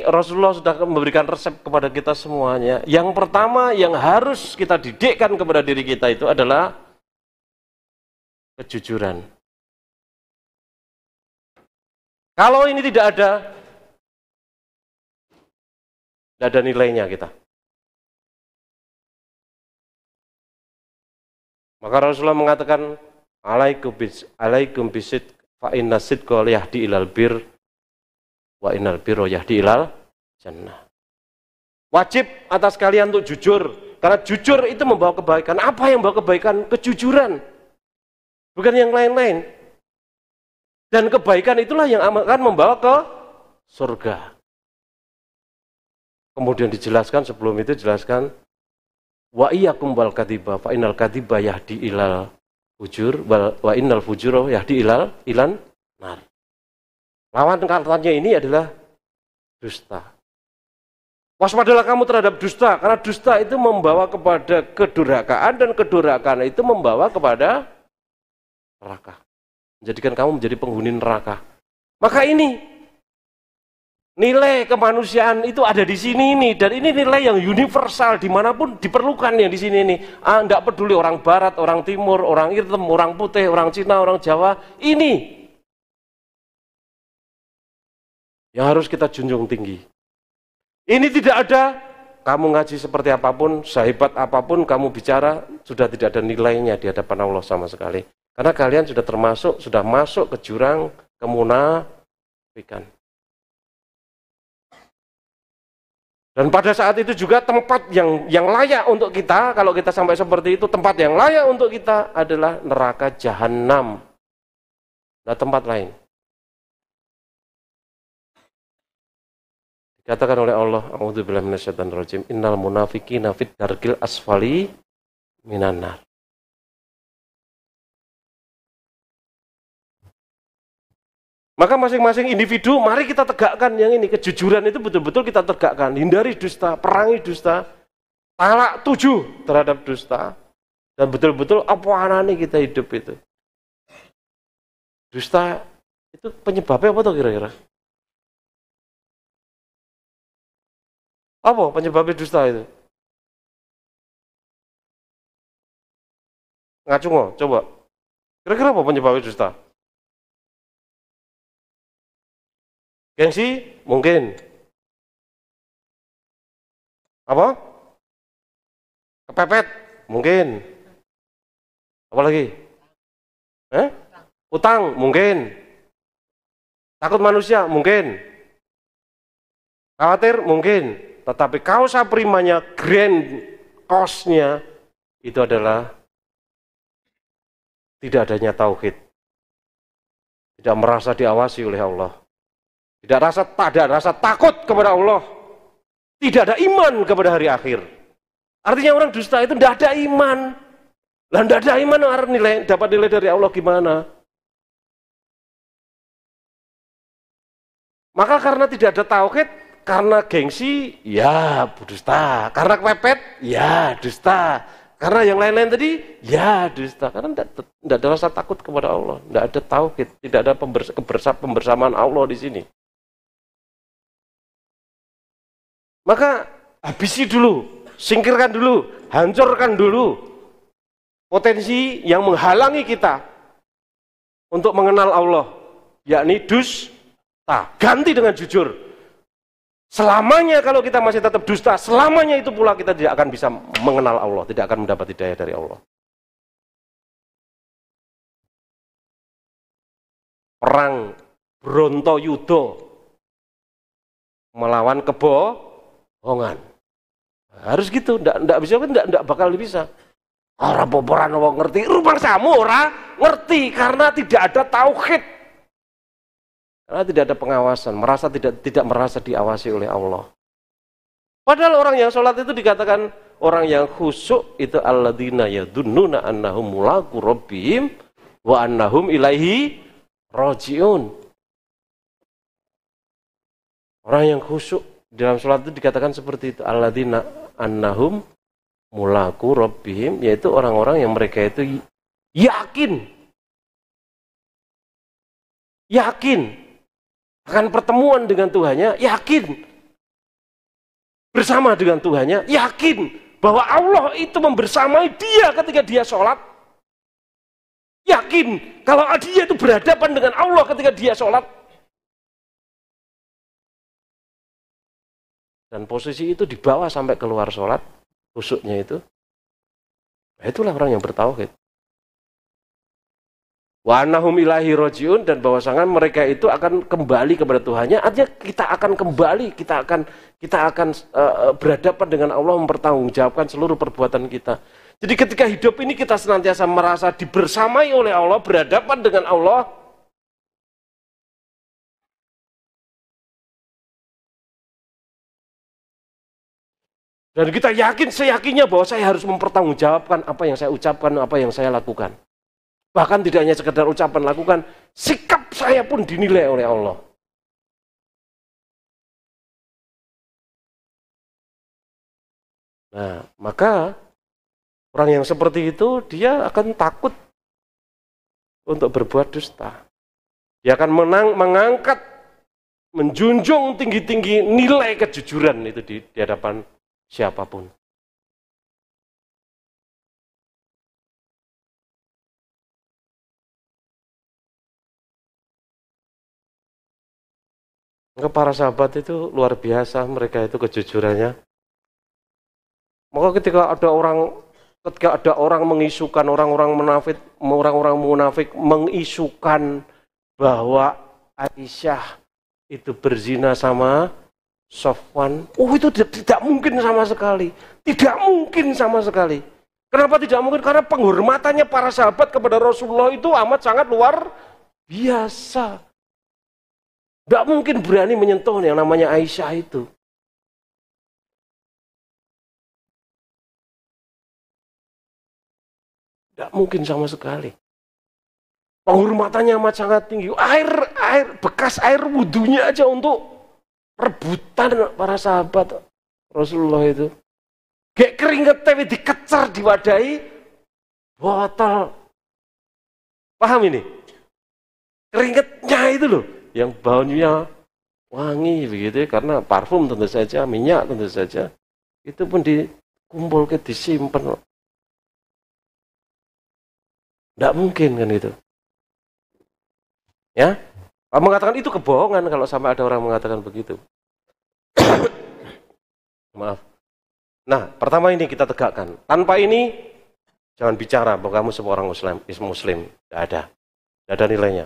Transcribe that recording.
Rasulullah sudah memberikan resep kepada kita semuanya. Yang pertama yang harus kita didikkan kepada diri kita itu adalah kejujuran. Kalau ini tidak ada nilainya kita. Maka Rasulullah mengatakan, alaikum bisid fa inna sidqa yahdi ilal bir wa innal birra yahdi ilal jannah. Wajib atas kalian untuk jujur, karena jujur itu membawa kebaikan. Apa yang membawa kebaikan? Kejujuran, bukan yang lain-lain. Dan kebaikan itulah yang akan membawa ke surga. Kemudian dijelaskan, sebelum itu dijelaskan, wa iyyakum wal kadhiba fa innal kadhiba yahdi ilal fujur wa innal fujura yahdi ilan nar. Lawan katanya ini adalah dusta. Waspadalah kamu terhadap dusta, karena dusta itu membawa kepada kedurhakaan, dan kedurhakaan itu membawa kepada neraka. Menjadikan kamu menjadi penghuni neraka. Maka ini nilai kemanusiaan itu ada di sini ini, dan ini nilai yang universal dimanapun diperlukan yang di sini ini. Tidak peduli orang Barat, orang Timur, orang hitam, orang putih, orang Cina, orang Jawa, ini yang harus kita junjung tinggi. Ini tidak ada, kamu ngaji seperti apapun, sehebat apapun kamu bicara, sudah tidak ada nilainya di hadapan Allah sama sekali. Karena kalian sudah masuk ke jurang kemunafikan. Dan pada saat itu juga tempat yang layak untuk kita, kalau kita sampai seperti itu, tempat yang layak untuk kita adalah neraka jahanam. Nah, tempat lain. Dikatakan oleh Allah, a'udzubillahi minasyaitonir rajim, innal munafiqina fid darkil asfali minan nar. Maka masing-masing individu, mari kita tegakkan yang ini, kejujuran itu betul-betul kita tegakkan. Hindari dusta, perangi dusta, talak 7 terhadap dusta, dan betul-betul apa anane kita hidup itu. Dusta itu penyebabnya apa tuh kira-kira? Apa penyebabnya dusta itu? Ngacungo, coba. Kira-kira apa penyebabnya dusta? Gengsi? Mungkin. Apa? Kepepet? Mungkin. Apa lagi? Utang? Mungkin. Takut manusia? Mungkin. Khawatir? Mungkin. Tetapi kausa primanya, grand cause-nya itu adalah tidak adanya tauhid. Tidak merasa diawasi oleh Allah. Tidak ada rasa takut kepada Allah. Tidak ada iman kepada hari akhir. Artinya orang dusta itu tidak ada iman. Lah tidak ada iman, dapat nilai dari Allah gimana? Maka karena tidak ada tauhid, karena gengsi, ya dusta. Karena kepepet, ya dusta. Karena yang lain-lain tadi, ya dusta. Karena tidak ada rasa takut kepada Allah. Tidak ada tauhid, tidak ada pembersamaan Allah di sini. Maka habisi dulu, singkirkan dulu, hancurkan dulu potensi yang menghalangi kita untuk mengenal Allah, yakni dusta. Ganti dengan jujur. Selamanya kalau kita masih tetap dusta, selamanya itu pula kita tidak akan bisa mengenal Allah, tidak akan mendapat hidayah dari Allah. Perang Brontoyudo melawan kebohongan. Harus gitu, tidak bisa, tidak bakal bisa. Orang poporan wong ngerti, rumah samu orang ngerti karena tidak ada tauhid. Karena tidak ada pengawasan, tidak merasa diawasi oleh Allah. Padahal orang yang sholat itu dikatakan orang yang khusyuk itu alladzina yadunnuna annahum mulaqu rabbihim wa annahum ilaihi rajiun. Orang yang khusyuk dalam sholat itu dikatakan seperti itu, alladzina annahum mulaqu rabbihim, yaitu orang-orang yang mereka itu yakin akan pertemuan dengan Tuhannya, yakin bersama dengan Tuhannya, yakin bahwa Allah itu membersamai dia ketika dia sholat, yakin kalau dia itu berhadapan dengan Allah ketika dia sholat, dan posisi itu dibawa sampai keluar sholat, khusyuknya itu, nah, itulah orang yang bertauhid. Wa annahum ilahi rojiun, dan bahwasangan mereka itu akan kembali kepada Tuhannya. Artinya kita akan kembali, kita akan berhadapan dengan Allah, mempertanggungjawabkan seluruh perbuatan kita. Jadi ketika hidup ini kita senantiasa merasa dibersamai oleh Allah, berhadapan dengan Allah. Dan kita yakin seyakinnya bahwa saya harus mempertanggungjawabkan apa yang saya ucapkan, apa yang saya lakukan. Bahkan tidak hanya sekedar ucapan, lakukan, sikap saya pun dinilai oleh Allah. Nah, maka orang yang seperti itu, dia akan takut untuk berbuat dusta. Dia akan mengangkat, menjunjung tinggi-tinggi nilai kejujuran itu di hadapan siapapun. Maka para sahabat itu luar biasa, mereka itu kejujurannya. Maka ketika ada orang mengisukan, orang-orang munafik mengisukan bahwa Aisyah itu berzina sama Sofwan, itu tidak mungkin sama sekali. Tidak mungkin sama sekali. Kenapa tidak mungkin? Karena penghormatannya para sahabat kepada Rasulullah itu amat sangat luar biasa. Tidak mungkin berani menyentuh yang namanya Aisyah itu. Tidak mungkin sama sekali. Penghormatannya amat sangat tinggi. Bekas air wudhunya aja untuk rebutan para sahabat Rasulullah itu. Kayak keringet tapi dikecar, diwadahi botol. Paham ini? Keringetnya itu loh, yang baunya wangi begitu, karena parfum tentu saja, minyak tentu saja, itu pun dikumpulkan, disimpan. Tidak mungkin kan itu. Ya, mengatakan itu kebohongan kalau sampai ada orang mengatakan begitu. Maaf. Nah, pertama ini kita tegakkan. Tanpa ini jangan bicara bahwa kamu semua orang Muslim, tidak ada nilainya.